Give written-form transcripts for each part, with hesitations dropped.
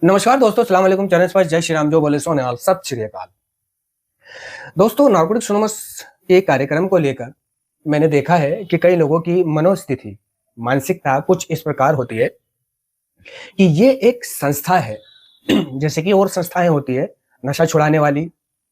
नमस्कार दोस्तों, अस्सलाम वालेकुम। चरण स्पर्श, जय श्री राम, जो बोले सो निहाल, सत श्री अकाल। दोस्तों, नारकोटिक्स एनोनिमस के कार्यक्रम को लेकर मैंने देखा है कि कई लोगों की मनोस्थिति, मानसिकता कुछ इस प्रकार होती है कि ये एक संस्था है जैसे कि और संस्थाएं होती है नशा छुड़ाने वाली,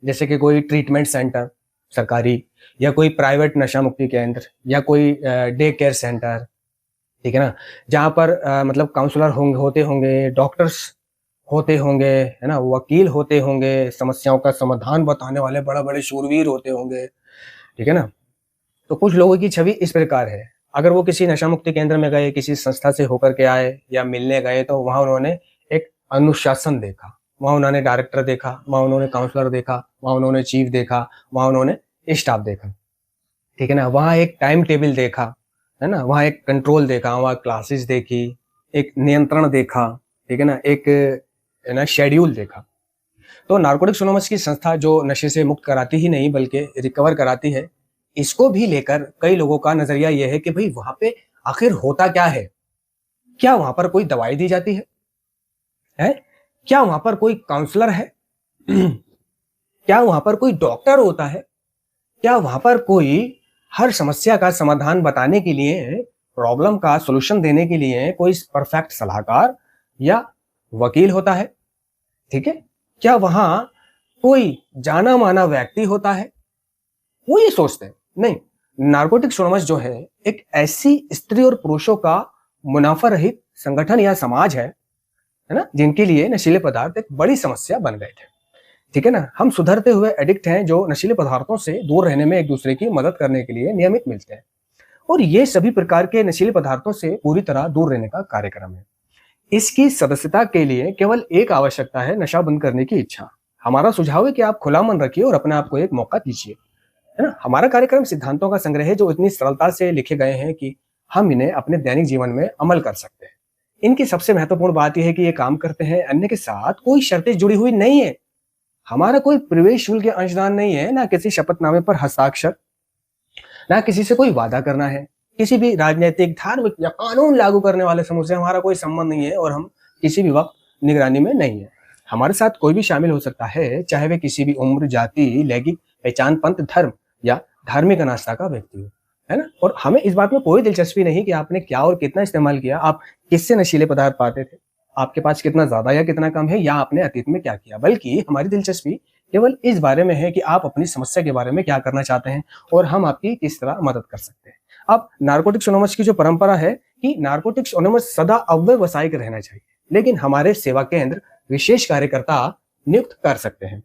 जैसे कि कोई ट्रीटमेंट सेंटर सरकारी, या कोई प्राइवेट नशा मुक्ति केंद्र, या कोई डे केयर सेंटर, ठीक है ना, जहाँ पर मतलब काउंसलर होते होंगे, डॉक्टर्स होते होंगे, है ना, वकील होते होंगे, समस्याओं का समाधान बताने वाले बड़े-बड़े शूरवीर होते होंगे, ठीक है ना? तो कुछ लोगों की छवि इस प्रकार है, अगर वो किसी नशा मुक्ति केंद्र में गए, किसी संस्था से होकर के आए या मिलने गए, तो वहाँ उन्होंने एक अनुशासन देखा, वहाँ उन्होंने डायरेक्टर देखा, वहाँ उन्होंने काउंसलर देखा, वहाँ उन्होंने चीफ देखा, वहाँ उन्होंने स्टाफ देखा, ठीक है ना? वहाँ एक टाइम टेबल देखा, है ना? वहाँ एक कंट्रोल देखा, वहाँ क्लासेस देखी, एक नियंत्रण देखा, ठीक है ना? एक है ना शेड्यूल देखा। तो नारकोटिक्स एनोनिमस की संस्था जो नशे से मुक्त कराती ही नहीं बल्कि रिकवर कराती है, इसको भी लेकर कई लोगों का नजरिया यह है कि भाई वहां पे आखिर होता क्या है? क्या वहां पर कोई दवाई दी जाती है? है? क्या वहां पर कोई काउंसलर है? क्या वहां पर कोई डॉक्टर होता है? क्या वहां पर कोई हर समस्या का समाधान बताने के लिए, प्रॉब्लम का सॉल्यूशन देने के लिए कोई परफेक्ट सलाहकार या वकील होता है? ठीक है? क्या वहां कोई जाना माना व्यक्ति होता है? वो ये सोचते हैं नहीं, नारकोटिक्स एनोनिमस जो है एक ऐसी स्त्री और पुरुषों का मुनाफा रहित संगठन या समाज है ना, जिनके लिए नशीले पदार्थ एक बड़ी समस्या बन गए थे। ठीक है ना, हम सुधरते हुए एडिक्ट हैं जो नशीले पदार्थों से दूर रहने में एक दूसरे की मदद करने के लिए नियमित मिलते हैं, और ये सभी प्रकार के नशीले पदार्थों से पूरी तरह दूर रहने का कार्यक्रम है। इसकी सदस्यता के लिए केवल एक आवश्यकता है, नशा बंद करने की इच्छा। हमारा सुझाव है कि आप खुला मन रखिए और अपने आप को एक मौका दीजिए, है ना। हमारा कार्यक्रम सिद्धांतों का संग्रह है जो इतनी सरलता से लिखे गए हैं कि हम इन्हें अपने दैनिक जीवन में अमल कर सकते हैं। इनकी सबसे महत्वपूर्ण बात यह है कि ये काम करते हैं अन्य के साथ कोई शर्तें जुड़ी हुई नहीं है। हमारा कोई प्रवेश शुल्क या अंशदान नहीं है, ना किसी शपथनामे पर हस्ताक्षर, ना किसी से कोई वादा करना है। किसी भी राजनीतिक, धार्मिक या कानून लागू करने वाले समूह से हमारा कोई संबंध नहीं है, और हम किसी भी वक्त निगरानी में नहीं है। हमारे साथ कोई भी शामिल हो सकता है, चाहे वे किसी भी उम्र, जाति, लैंगिक पहचान, पंथ, धर्म या धार्मिक अनास्था का व्यक्ति हो, है ना। और हमें इस बात में कोई दिलचस्पी नहीं कि आपने क्या और कितना इस्तेमाल किया, आप किससे नशीले पदार्थ पाते थे, आपके पास कितना ज्यादा या कितना कम है, या आपने अतीत में क्या किया। बल्कि हमारी दिलचस्पी केवल इस बारे में है कि आप अपनी समस्या के बारे में क्या करना चाहते हैं और हम आपकी किस तरह मदद कर सकते हैं। अब नारकोटिक्स एनोनिमस की जो परंपरा है कि नारकोटिक्स एनोनिमस सदा अव्यवसायिक रहना चाहिए, लेकिन हमारे सेवा केंद्र विशेष कार्यकर्ता नियुक्त कर सकते हैं,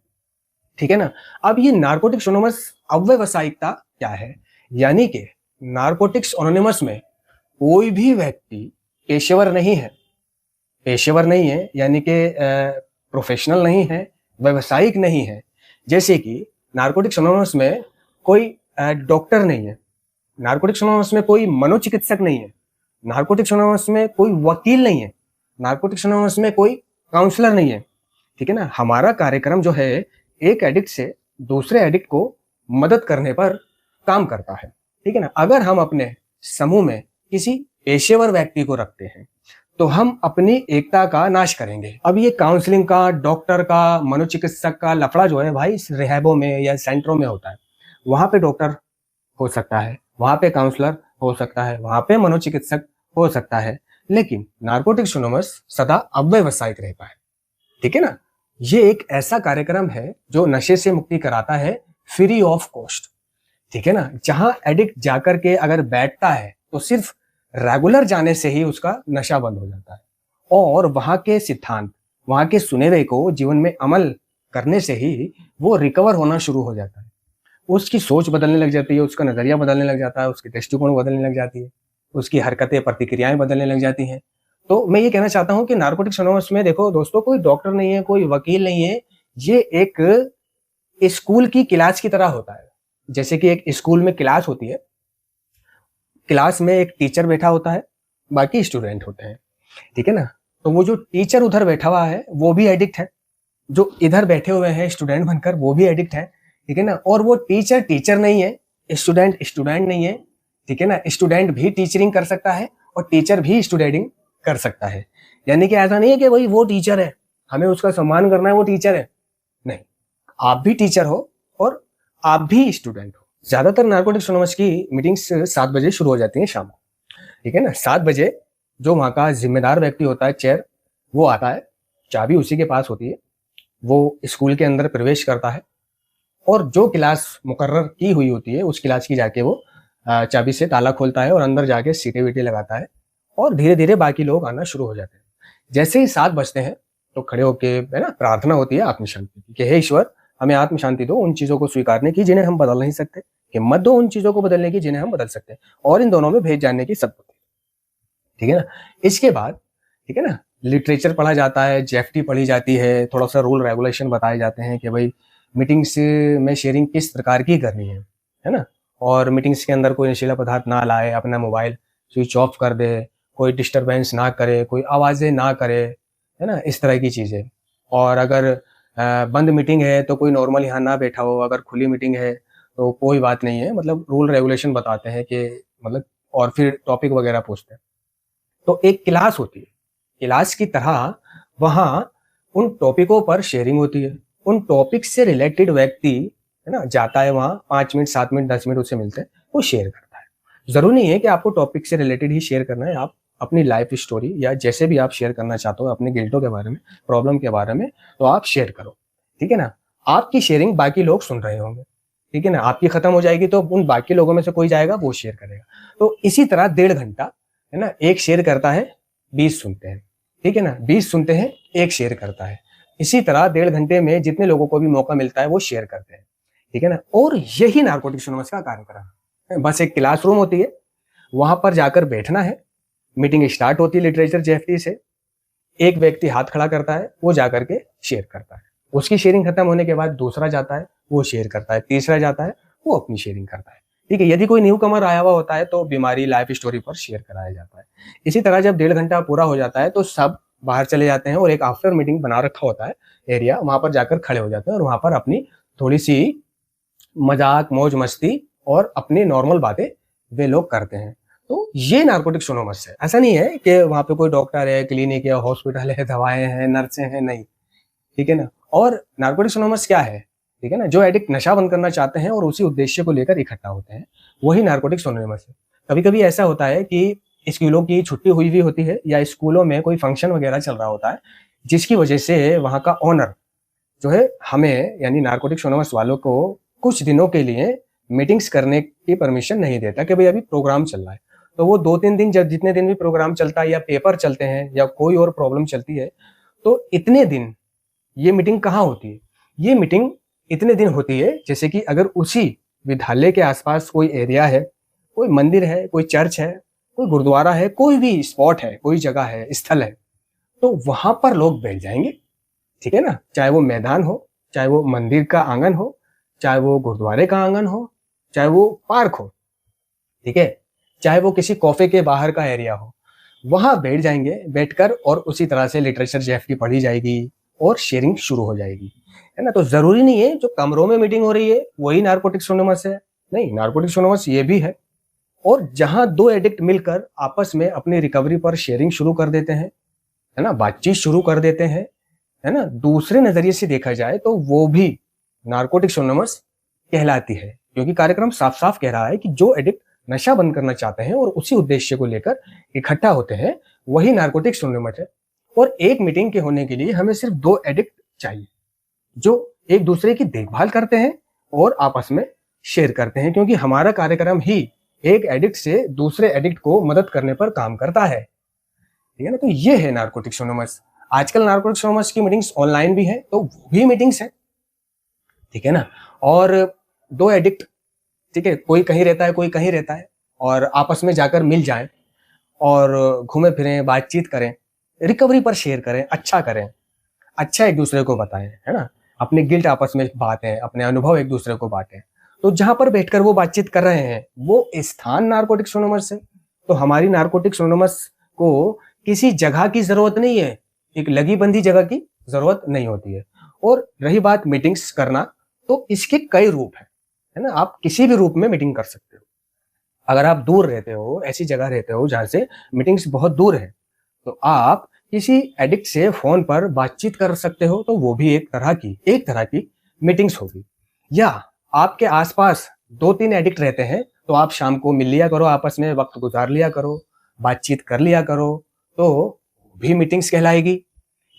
ठीक है ना। अब ये नारकोटिक्स एनोनिमस अव्यवसायिकता क्या है, यानी कि नारकोटिक्स एनोनिमस में कोई भी व्यक्ति पेशेवर नहीं है। पेशेवर नहीं है यानी कि प्रोफेशनल नहीं है, व्यावसायिक नहीं है। जैसे कि नारकोटिक्स एनोनिमस में कोई डॉक्टर नहीं है, नारकोटिक्स एनोनिमस में कोई मनोचिकित्सक नहीं है, नारकोटिक्स एनोनिमस में कोई वकील नहीं है, नारकोटिक्स एनोनिमस में कोई काउंसलर नहीं है, ठीक है ना। हमारा कार्यक्रम जो है एक एडिक्ट से दूसरे एडिक्ट को मदद करने पर काम करता है, ठीक है ना। अगर हम अपने समूह में किसी पेशेवर व्यक्ति को रखते हैं तो हम अपनी एकता का नाश करेंगे। अब ये काउंसलिंग का, डॉक्टर का, मनोचिकित्सक का लफड़ा जो है भाई रिहैबों में या सेंटरों में होता है। वहां पे डॉक्टर हो सकता है, वहां पे काउंसलर हो सकता है, वहां पे मनोचिकित्सक हो सकता है, लेकिन नारकोटिक्स एनोनिमस सदा अव्यवसायिक रहता है, ठीक है ना। ये एक ऐसा कार्यक्रम है जो नशे से मुक्ति कराता है फ्री ऑफ कॉस्ट, ठीक है ना। जहां एडिक्ट जाकर के अगर बैठता है तो सिर्फ रेगुलर जाने से ही उसका नशा बंद हो जाता है, और वहां के सिद्धांत, वहां के सुने हुए को जीवन में अमल करने से ही वो रिकवर होना शुरू हो जाता है। उसकी सोच बदलने लग जाती है, उसका नजरिया बदलने लग जाता है, उसकी दृष्टिकोण बदलने लग जाती है, उसकी हरकतें, प्रतिक्रियाएं बदलने लग जाती हैं। तो मैं ये कहना चाहता हूं कि नारकोटिक्स एनोनिमस में देखो दोस्तों, कोई डॉक्टर नहीं है, कोई वकील नहीं है। ये एक स्कूल की क्लास की तरह होता है। जैसे कि एक स्कूल में क्लास होती है, क्लास में एक टीचर बैठा होता है, बाकी स्टूडेंट होते हैं, ठीक है ना। तो वो जो टीचर उधर बैठा हुआ है वो भी एडिक्ट है, जो इधर बैठे हुए हैं स्टूडेंट बनकर वो भी एडिक्ट है, ठीक है ना। और वो टीचर टीचर नहीं है, स्टूडेंट स्टूडेंट नहीं है, ठीक है ना। स्टूडेंट भी टीचरिंग कर सकता है और टीचर भी स्टूडेंटिंग कर सकता है। यानी कि ऐसा नहीं है कि भाई वो टीचर है हमें उसका सम्मान करना है, वो टीचर है। नहीं, आप भी टीचर हो और आप भी स्टूडेंट हो। ज्यादातर नारकोटिक्स एनोनिमस की मीटिंग्स 7 बजे शुरू हो जाती हैं शाम को, ठीक है ना। 7 बजे जो वहाँ का जिम्मेदार व्यक्ति होता है, चेयर, वो आता है, चाबी उसी के पास होती है। वो स्कूल के अंदर प्रवेश करता है और जो क्लास मुकर्रर की हुई होती है उस क्लास की जाके वो चाबी से ताला खोलता है और अंदर जाके सीटें वीटें लगाता है और धीरे धीरे बाकी लोग आना शुरू हो जाते हैं। जैसे ही 7 बजते हैं तो खड़े होके, है ना, प्रार्थना होती है आत्म शांति की कि हे ईश्वर, हमें आत्म शांति दो उन चीजों को स्वीकारने की जिन्हें हम बदल नहीं सकते, हिम्मत दो उन चीजों को बदलने की जिन्हें हम बदल सकते हैं, और इन दोनों में भेद जानने की सद्बुद्धि। ठीक है ना। इसके बाद, ठीक है ना, लिटरेचर पढ़ा जाता है, जेएफटी पढ़ी जाती है, थोड़ा सा रूल रेगुलेशन बताए जाते हैं कि भाई मीटिंग्स में शेयरिंग किस प्रकार की करनी है ना। और मीटिंग्स के अंदर कोई नशीला पदार्थ ना लाए, अपना मोबाइल स्विच ऑफ कर दे, कोई डिस्टरबेंस ना करे, कोई आवाज़ें ना करे, है ना, इस तरह की चीज़ें। और अगर बंद मीटिंग है तो कोई नॉर्मल यहाँ ना बैठा हो, अगर खुली मीटिंग है तो कोई बात नहीं है, मतलब रूल रेगुलेशन बताते हैं कि मतलब, और फिर टॉपिक वगैरह पूछते हैं। तो एक क्लास होती है, क्लास की तरह वहाँ उन टॉपिकों पर शेयरिंग होती है। उन टॉपिक से रिलेटेड व्यक्ति, है ना, जाता है वहाँ, 5 मिनट 7 मिनट 10 मिनट उससे मिलते हैं, वो शेयर करता है। जरूरी नहीं है कि आपको टॉपिक से रिलेटेड ही शेयर करना है, आप अपनी लाइफ स्टोरी या जैसे भी आप शेयर करना चाहते हो, अपने गिल्टों के बारे में, प्रॉब्लम के बारे में, तो आप शेयर करो, ठीक है ना। आपकी शेयरिंग बाकी लोग सुन रहे होंगे, ठीक है ना। आपकी खत्म हो जाएगी तो उन बाकी लोगों में से कोई जाएगा, वो शेयर करेगा। तो इसी तरह 1.5 घंटा, है ना, एक शेयर करता है, 20 सुनते हैं, ठीक है ना, 20 सुनते हैं, एक शेयर करता है। इसी तरह 1.5 घंटे में जितने लोगों को भी मौका मिलता है वो शेयर करते हैं, ठीक है ना। और यही नारकोटिक्स एनोनिमस का कार्यक्रम है। बस एक क्लासरूम होती है, वहां पर जाकर बैठना है, मीटिंग स्टार्ट होती है लिटरेचर जेएफटी से, एक व्यक्ति हाथ खड़ा करता है, वो जाकर के शेयर करता है, उसकी शेयरिंग खत्म होने के बाद दूसरा जाता है, वो शेयर करता है, तीसरा जाता है, वो अपनी शेयरिंग करता है, ठीक है। यदि कोई न्यू कमर आया हुआ होता है तो बीमारी, लाइफ स्टोरी पर शेयर कराया जाता है। इसी तरह जब 1.5 घंटा पूरा हो जाता है तो सब बाहर चले जाते हैं और एक आफ्टर मीटिंग बना रखा होता है एरिया, वहां पर जाकर खड़े हो जाते हैं और वहां पर अपनी थोड़ी सी मजाक, मौज मस्ती और अपनी नॉर्मल बातें वे लोग करते हैं। तो ये नारकोटिक्स एनोनिमस है। ऐसा नहीं है कि वहां पे कोई डॉक्टर है, क्लिनिक है, हॉस्पिटल है, दवाएं हैं, नर्सें हैं, नहीं, ठीक है ना। और नारकोटिक्स एनोनिमस क्या है, ठीक है ना, जो एडिक्ट नशा बंद करना चाहते हैं और उसी उद्देश्य को लेकर इकट्ठा होते हैं, वही नारकोटिक्स एनोनिमस है। कभी कभी ऐसा होता है कि स्कूलों की छुट्टी हुई भी होती है या स्कूलों में कोई फंक्शन वगैरह चल रहा होता है, जिसकी वजह से वहां का ओनर जो है हमें, यानी नारकोटिक्स एनोनिमस वालों को, कुछ दिनों के लिए मीटिंग्स करने की परमिशन नहीं देता कि भाई अभी प्रोग्राम चल रहा है। तो वो 2-3 दिन, जब जितने दिन भी प्रोग्राम चलता है या पेपर चलते हैं या कोई और प्रॉब्लम चलती है, तो इतने दिन ये मीटिंग कहाँ होती है? ये मीटिंग इतने दिन होती है जैसे कि अगर उसी विद्यालय के आसपास कोई एरिया है, कोई मंदिर है, कोई चर्च है, कोई गुरुद्वारा है, कोई भी स्पॉट है, कोई जगह है, स्थल है, तो वहां पर लोग बैठ जाएंगे, ठीक है ना। चाहे वो मैदान हो, चाहे वो मंदिर का आंगन हो, चाहे वो गुरुद्वारे का आंगन हो, चाहे वो पार्क हो, ठीक है, चाहे वो किसी कॉफे के बाहर का एरिया हो, वहां बैठ जाएंगे, बैठकर और उसी तरह से लिटरेचर जेएफटी पढ़ी जाएगी और शेयरिंग शुरू हो जाएगी, है ना। तो जरूरी नहीं है जो कमरों में मीटिंग हो रही है वही नारकोटिक्स एनोनिमस है, नहीं, नारकोटिक्स एनोनिमस ये भी है। और जहां 2 एडिक्ट मिलकर आपस में अपनी रिकवरी पर शेयरिंग शुरू कर देते हैं, है ना, बातचीत शुरू कर देते हैं, है ना, दूसरे नजरिए से देखा जाए तो वो भी नारकोटिक्स एनोनिमस कहलाती है, क्योंकि कार्यक्रम साफ साफ कह रहा है कि जो एडिक्ट नशा बंद करना चाहते हैं और उसी उद्देश्य को लेकर इकट्ठा होते हैं, वही नारकोटिक्स एनोनिमस है। और एक मीटिंग के होने के लिए हमें सिर्फ 2 एडिक्ट चाहिए जो एक दूसरे की देखभाल करते हैं और आपस में शेयर करते हैं, क्योंकि हमारा कार्यक्रम ही एक एडिक्ट से दूसरे एडिक्ट को मदद करने पर काम करता है, ठीक है ना। तो ये है नारकोटिक्स एनोनिमस। आजकल नारकोटिक्स एनोनिमस की मीटिंग्स ऑनलाइन भी है, तो वो भी मीटिंग्स है, ठीक है ना। और 2 एडिक्ट, ठीक है, कोई कहीं रहता है, कोई कहीं रहता है, और आपस में जाकर मिल जाएं और घूमे फिरें, बातचीत करें, रिकवरी पर शेयर करें, अच्छा करें, अच्छा एक दूसरे को बताएं, है ना, अपने गिल्ट आपस में बांटें, अपने अनुभव एक दूसरे को बांटें। तो जहां पर बैठकर वो बातचीत कर रहे हैं वो स्थान नारकोटिक्स एनोनिमस है। तो हमारी नारकोटिक्स एनोनिमस को किसी जगह की जरूरत नहीं है, एक लगी बंधी जगह की जरूरत नहीं होती है। और रही बात मीटिंग्स करना, तो इसके कई रूप है ना, आप किसी भी रूप में मीटिंग कर सकते हो। अगर आप दूर रहते हो, ऐसी जगह रहते हो जहां से मीटिंग्स बहुत दूर है, तो आप किसी एडिक्ट से फोन पर बातचीत कर सकते हो, तो वो भी एक तरह की मीटिंग्स होगी। या आपके आसपास 2-3 एडिक्ट रहते हैं, तो आप शाम को मिल लिया करो, आपस में वक्त गुजार लिया करो, बातचीत कर लिया करो, तो भी मीटिंग्स कहलाएगी।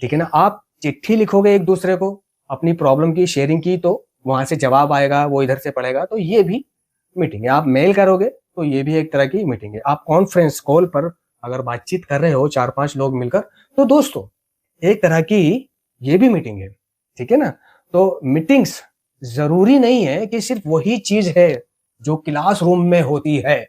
ठीक है ना? आप चिट्ठी लिखोगे एक दूसरे को, अपनी प्रॉब्लम की शेयरिंग की, तो वहां से जवाब आएगा, वो इधर से पढ़ेगा, तो ये भी मीटिंग है। आप मेल करोगे तो ये भी एक तरह की मीटिंग है। आप कॉन्फ्रेंस कॉल पर अगर बातचीत कर रहे हो 4-5 लोग मिलकर, तो दोस्तों एक तरह की ये भी मीटिंग है। ठीक है ना? तो मीटिंग्स जरूरी नहीं है कि सिर्फ वही चीज है जो क्लासरूम में होती है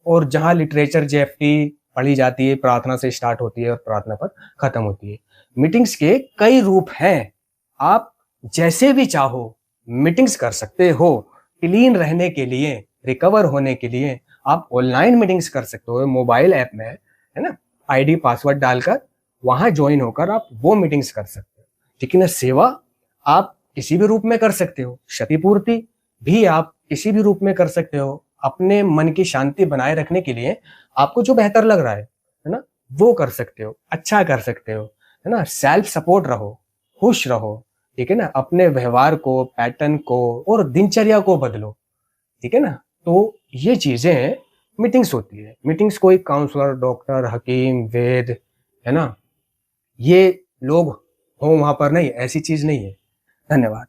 और जहां लिटरेचर जेएफटी पढ़ी जाती है, प्रार्थना से स्टार्ट होती है और प्रार्थना पर खत्म होती है। मीटिंग्स के कई रूप हैं। आप जैसे भी चाहो मीटिंग्स कर सकते हो। क्लीन रहने के लिए, रिकवर होने के लिए आप ऑनलाइन मीटिंग्स कर सकते हो। मोबाइल ऐप में है ना, आईडी पासवर्ड डालकर वहां ज्वाइन होकर आप वो मीटिंग्स कर सकते हो। ठीक है ना? सेवा आप किसी भी रूप में कर सकते हो, क्षतिपूर्ति भी आप किसी भी रूप में कर सकते हो। अपने मन की शांति बनाए रखने के लिए आपको जो बेहतर लग रहा है ना, वो कर सकते हो, अच्छा कर सकते हो, है ना? सेल्फ सपोर्ट रहो, खुश रहो। ठीक है ना? अपने व्यवहार को, पैटर्न को और दिनचर्या को बदलो। ठीक है ना? तो ये चीजें मीटिंग्स होती है। मीटिंग्स कोई काउंसलर, डॉक्टर, हकीम, वेद, है ना, ये लोग हो वहां पर नहीं, ऐसी चीज नहीं है। धन्यवाद।